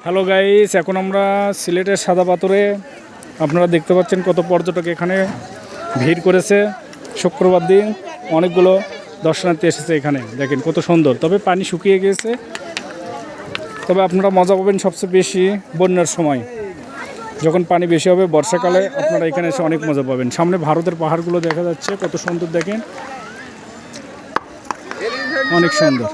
Hello guys, এখন আমরা সিলেটের সাদা পাথরে আপনারা দেখতে পাচ্ছেন কত পর্যটক এখানে ভিড় করেছে। শুক্রবার দিন অনেকগুলো দর্শনার্থী এসেছে এখানে। দেখেন কত সুন্দর, তবে পানি শুকিয়ে গিয়েছে। তবে আপনারা মজা পাবেন সবচেয়ে বেশি বন্যার সময়, যখন পানি বেশি হবে বর্ষাকালে। আপনারা এখানে এসে অনেক মজা পাবেন। সামনে ভারতের পাহাড়গুলো দেখা যাচ্ছে, কত সুন্দর দেখেন, অনেক সুন্দর।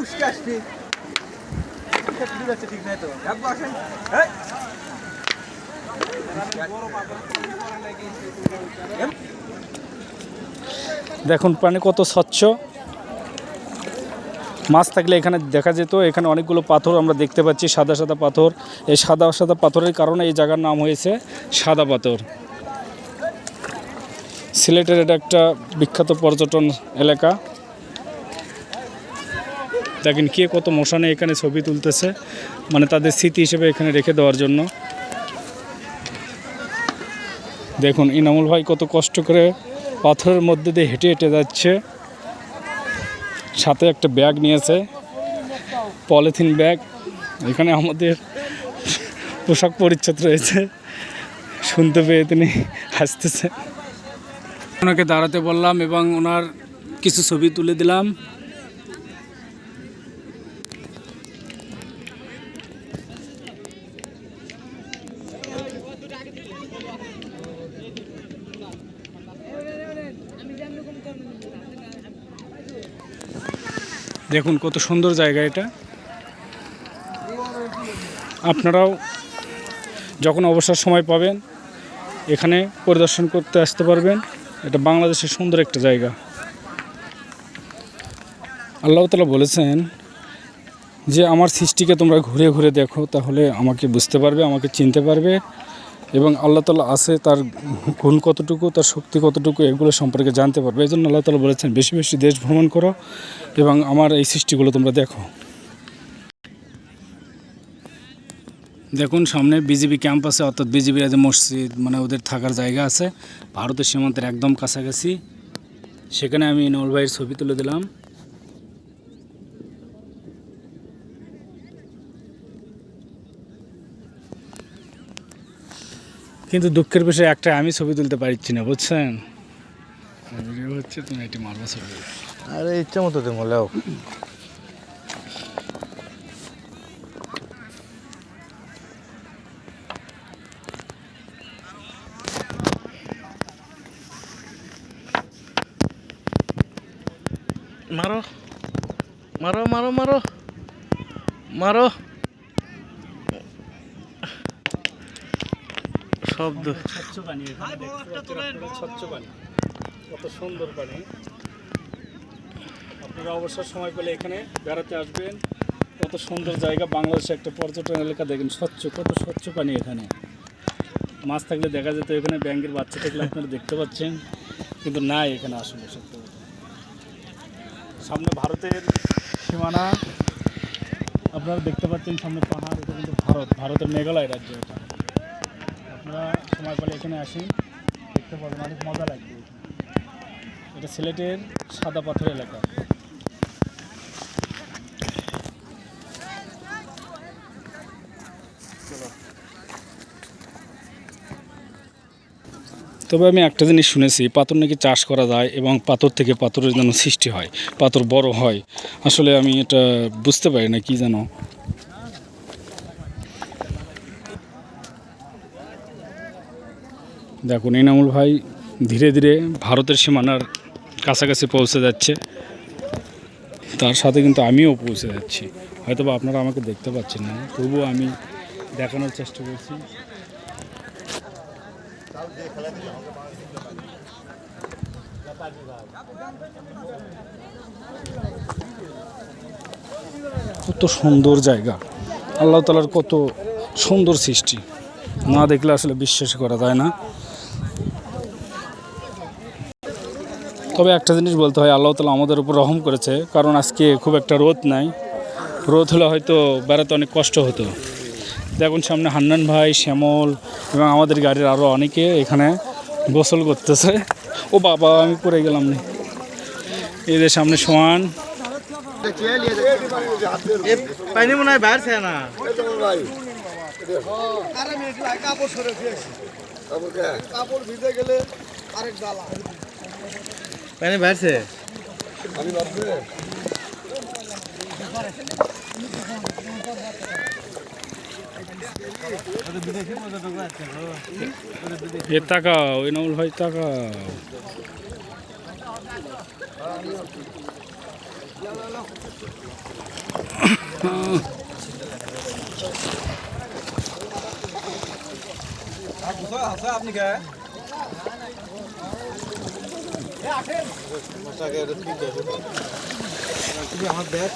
দেখুন পানি কত স্বচ্ছ, মাছ থাকলে এখানে দেখা যেত। এখানে অনেকগুলো পাথর আমরা দেখতে পাচ্ছি, সাদা সাদা পাথর। এই সাদা সাদা পাথরের কারণে এই জায়গার নাম হয়েছে সাদা পাথর। সিলেটের এটা একটা বিখ্যাত পর্যটন এলাকা। দেখেন কে কত মশানে এখানে ছবি তুলতেছে, মানে তাদের স্মৃতি হিসেবে এখানে রেখে দেওয়ার জন্য। দেখুন ইনামুল ভাই কত কষ্ট করে পাথরের মধ্যে দিয়ে হেঁটে হেঁটে যাচ্ছে, সাথে একটা ব্যাগ নিয়েছে, পলিথিন ব্যাগ। এখানে আমাদের পোশাক পরিচ্ছদ রয়েছে, শুনতে পেয়ে তিনি হাসতেছে। ওনাকে দাঁড়াতে বললাম এবং ওনার কিছু ছবি তুলে দিলাম। দেখুন কত সুন্দর জায়গা এটা। আপনারাও যখন অবসর সময় পাবেন এখানে পরিদর্শন করতে আসতে পারবেন। এটা বাংলাদেশের সুন্দর একটা জায়গা। আল্লাহ তাআলা বলেছেন যে আমার সৃষ্টিকে তোমরা ঘুরে ঘুরে দেখো, তাহলে আমাকে বুঝতে পারবে, আমাকে চিনতে পারবে, এবং আল্লাহ তাআলা আছে, তার গুণ কতটুকু, তার শক্তি কতটুকু, এগুলো সম্পর্কে জানতে পারবে। এই জন্য আল্লাহ তাআলা বলেছেন বেশি বেশি দেশ ভ্রমণ করো এবং আমার এই সৃষ্টিগুলো তোমরা দেখো। দেখুন সামনে বিজিবি ক্যাম্প আছে, অর্থাৎ বিজিবির যে মসজিদ, মানে ওদের থাকার জায়গা আছে ভারতের সীমান্তের একদম কাছাকাছি। সেখানে আমি ইনামুল ভাইয়ের ছবি তুলে দিলাম। কিন্তু দুঃখের বিষয় একটা, আমি ছবি তুলতে পারছি না, বুঝছেন। ভিডিও হচ্ছে, তুমি এটি মারবা ছবি। আরে ইচ্ছা মতো দেবো লেও। মারো মারো মারো মারো মারো শব্দ। স্বচ্ছ পানি, স্বচ্ছ পানি, কত সুন্দর পানি। আপনারা অবসর সময় পেলে এখানে বেড়াতে আসবেন। কত সুন্দর জায়গা, বাংলাদেশে একটা পর্যটন এলাকা। দেখেন স্বচ্ছ, কত স্বচ্ছ পানি। এখানে মাছ থাকলে দেখা যেত, এখানে ব্যাঙের বাচ্চা থাকলে আপনারা দেখতে পাচ্ছেন, কিন্তু নাই এখানে আসলে সত্য। সামনে ভারতের সীমানা আপনারা দেখতে পাচ্ছেন, সামনে পাহাড়। এটা কিন্তু ভারতের মেঘালয় রাজ্য। এটা আপনারা সময় পেলে এখানে আসেন, দেখতে পাবেন, অনেক মজা লাগবে। এটা সিলেটের সাদা পাথর এলাকা। তবে আমি একটা জিনিস শুনেছি, পাথর নাকি চাষ করা যায় এবং পাথর থেকে পাথরের যেন সৃষ্টি হয়, পাথর বড় হয়। আসলে আমি এটা বুঝতে পারি না, কি যেন। দেখুন ইনামুল ভাই ধীরে ধীরে ভারতের সীমানার কাছাকাছি পৌঁছে যাচ্ছে, তার সাথে কিন্তু আমিও পৌঁছে যাচ্ছি। হয়তো বা আপনারা আমাকে দেখতে পাচ্ছেন না, তবুও আমি দেখানোর চেষ্টা করছি। কত সুন্দর জায়গা, আল্লাহ তাআলার কত সুন্দর সৃষ্টি, না দেখলে আসলে বিশ্বাস করা যায় না। তবে একটা জিনিস বলতে হয়, আল্লাহ তাআলা আমাদের উপর রহম করেছে, কারণ আজকে খুব একটা রোদ নাই। রোদ হলে হয়তো বেড়াতে অনেক কষ্ট হতো। দেখুন সামনে হান্নান ভাই, শ্যামল এবং আমাদের গাড়ির আরও অনেকে এখানে গোসল করতেছে। ও বাবা, আমি পড়ে গেলাম না। এদের সামনে সোয়ান। পানি মনে হয় বাইরে না। আরে মিনিট লাগে কাপড় সরে দিয়েছি কাপড় ভিজে গেলে আরেক জ্বালা পানি বাড়ছে এ তাকাও এনামুল ভাই তাকাও আপনি কে আমার ব্যাগ